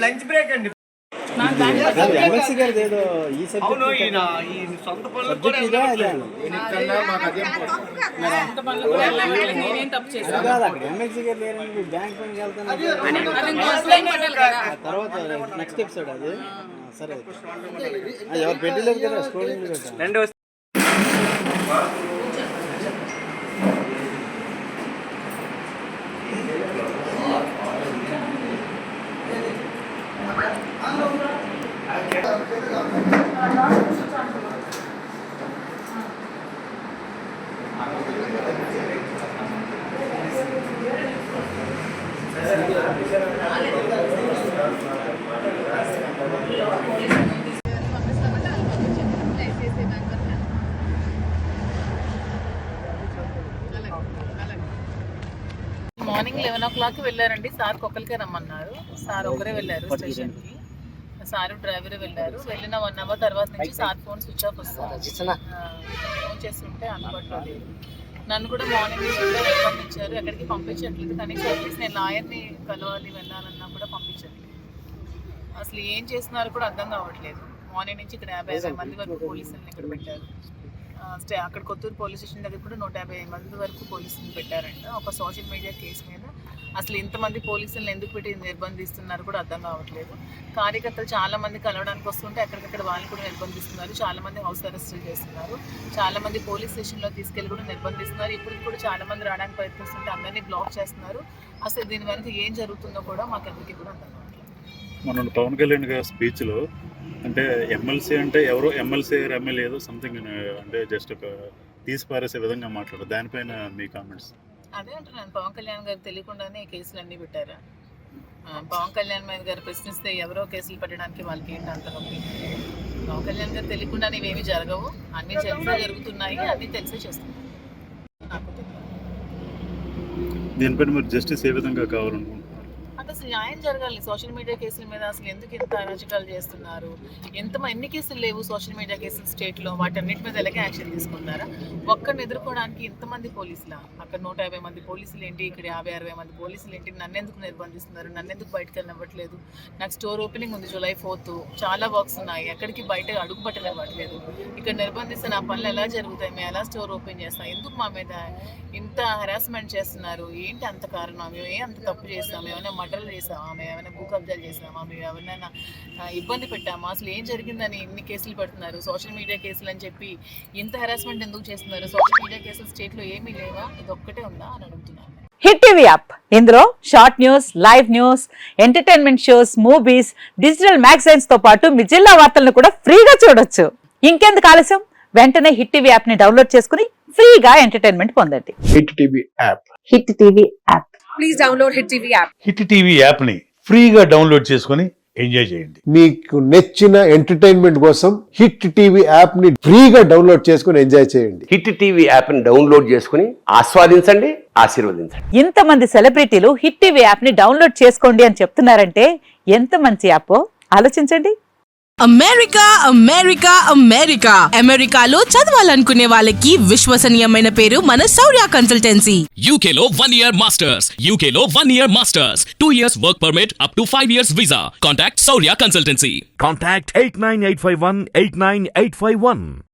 Lunch break అండి. తర్వాత next episode అది. సరే ఎవరు పెట్టలేదు కదా స్టోరీ. మార్నింగ్ 11 o'clock వెళ్ళారండి. సార్ ఒక్కరికే రమ్మన్నారు. సార్ ఒకరే వెళ్ళారు స్టేషన్కి. సార్ డ్రైవరే వెళ్ళారు. వెళ్ళిన 1 hour తర్వాత నుంచి సార్ ఫోన్ స్విచ్ ఆఫ్ వస్తుంది. ఫోన్ చేస్తుంటే అందుబాటులో లేదు. నన్ను కూడా మార్నింగ్ పంపించారు. ఎక్కడికి పంపించట్లేదు. కనీసం అట్లీస్ట్ నేను లాయర్ని కలవాలి వెళ్ళాలన్నా కూడా పంపించట్లేదు. అసలు ఏం చేస్తున్నారో కూడా అర్థం కావట్లేదు. మార్నింగ్ నుంచి ఇక్కడ 50 మంది వరకు పోలీసులను ఇక్కడ పెట్టారు. అక్కడ కొత్తూరు పోలీస్ స్టేషన్ దగ్గర కూడా 150 మంది వరకు పోలీసులు పెట్టారంట. ఒక సోషల్ మీడియా కేసు మీద అసలు ఇంతమంది పోలీసులను ఎందుకు పెట్టి నిర్బంధిస్తున్నారు కూడా అర్థం కావట్లేదు. కార్యకర్తలు చాలా మంది కలవడానికి వస్తుంటే అక్కడికక్కడ వాళ్ళని కూడా నిర్బంధిస్తున్నారు. చాలా మంది హౌస్ అరెస్టులు చేస్తున్నారు. చాలా మంది పోలీస్ స్టేషన్లో తీసుకెళ్ళి కూడా నిర్బంధిస్తున్నారు. ఇప్పుడు కూడా చాలా మంది రావడానికి ప్రయత్నిస్తుంటే అందరినీ బ్లాక్ చేస్తున్నారు. అసలు దీని వెనక ఏం జరుగుతుందో కూడా మాకు ఎవరికి కూడా అర్థం కావట్లేదు. మన పవన్ కళ్యాణ్ గారి స్పీచ్లో అంటే ఎమ్మెల్సీ అంటే ఎవరో ఎమ్మెల్సీ ఎమ్మెల్యే ఏదో సంథింగ్ అంటే జస్ట్ ఒక తీసి పారేసే విధంగా మాట్లాడారు. దానిపైన మీ కామెంట్స్? అదే అంటున్నాను, పవన్ కళ్యాణ్ గారు తెలియకుండానే కేసులు అన్నీ పెట్టారా? పవన్ కళ్యాణ్ గారు ప్రశ్నిస్తే ఎవరో కేసులు పెట్టడానికి వాళ్ళకి ఏంటి అంత నొప్పి? పవన్ కళ్యాణ్ గారు తెలియకుండానే ఇవేమీ జరగవు. అన్నీ తెలిసే జరుగుతున్నాయి, అన్నీ తెలిసే చేస్తున్నాయి. నాకు తెలియదు దీనిపైన మీరు జస్టిస్ ఏ విధంగా కావాలనుకుంటున్నారు? అసలు న్యాయం జరగాలి. సోషల్ మీడియా కేసుల మీద అసలు ఎందుకు ఇంత అరాచకాలు చేస్తున్నారు? ఎన్ని కేసులు లేవు సోషల్ మీడియా కేసులు స్టేట్లో? వాటన్నిటి మీద ఎలాగే యాక్షన్ తీసుకుంటారా? ఒక్కరిని ఎదుర్కోవడానికి ఇంతమంది పోలీసులా? అక్కడ 150 మంది పోలీసులు ఏంటి, ఇక్కడ 50-60 మంది పోలీసులు ఏంటి? నన్ను ఎందుకు నిర్బంధిస్తున్నారు? నన్ను ఎందుకు బయటకు వెళ్ళనివ్వట్లేదు? నాకు స్టోర్ ఓపెనింగ్ ఉంది July 4th. చాలా వర్క్స్ ఉన్నాయి. ఎక్కడికి బయట అడుగు పట్టనివ్వట్లేదు. ఇక్కడ నిర్బంధిస్తే నా పనులు ఎలా జరుగుతాయి? మేము ఎలా స్టోర్ ఓపెన్ చేస్తాం? ఎందుకు మా మీద ఇంత హెరాస్మెంట్ చేస్తున్నారు? ఏంటి అంత కారణం? మేము అంత తప్పు చేస్తాం? ఏమైనా మర్డర్లు చేసామా? మేము ఏమైనా భూ కబ్జాలు చేసామా? మేము ఎవరినైనా ఇబ్బంది పెట్టామా? అసలు ఏం జరిగిందని ఇన్ని కేసులు పెడుతున్నారు? సోషల్ మీడియా కేసులు అని చెప్పి ఇంత హెరాస్మెంట్ ఎందుకు చేస్తున్నారు? సోషల్ మీడియా కేసులు స్టేట్లో ఏమీ లేవా? ఇది ఒక్కటే ఉందా అని అడుగుతున్నాను. హిట్ టీవీ యాప్, ఇందులో short news, live news, entertainment shows, movies, digital magazines తో పాటు మీ జిల్లా వార్తలను కూడా ఫ్రీగా చూడొచ్చు. ఇంకెందుకు ఆలస్యం? వెంటనే హిట్ టీవీ యాప్ ని డౌన్లోడ్ చేసుకుని ఫ్రీగా ఎంటర్టైన్మెంట్ పొందండి. Hit TV app. Hit TV app. Please download hit TV app. Hit TV app ని ఫ్రీగా డౌన్లోడ్ చేసుకుని ఎంజాయ్ చేయండి. మీకు నచ్చిన ఎంటర్టైన్మెంట్ కోసం హిట్ టీవీ యాప్ ని ఫ్రీగా డౌన్లోడ్ చేసుకుని ఎంజాయ్ చేయండి. హిట్ టీవీ యాప్ ని డౌన్లోడ్ చేసుకుని ఆస్వాదించండి, ఆశీర్వదించండి. ఇంతమంది సెలబ్రిటీలు హిట్ టీవీ యాప్ ని డౌన్లోడ్ చేసుకోండి అని చెప్తున్నారంటే ఎంత మంచి యాప్ ఆలోచించండి. అమెరికా అమెరికా అమెరికా అమెరికాలో చదవాలనుకునే వాళ్ళకి విశ్వసనీయమైన పేరు మన శౌర్య కన్సల్టెన్సీ. UK లో 1 year masters, UK లో 1 year masters, 2 years work permit up to 5 years visa. Contact Saurya Consultancy. Contact 89851 89851.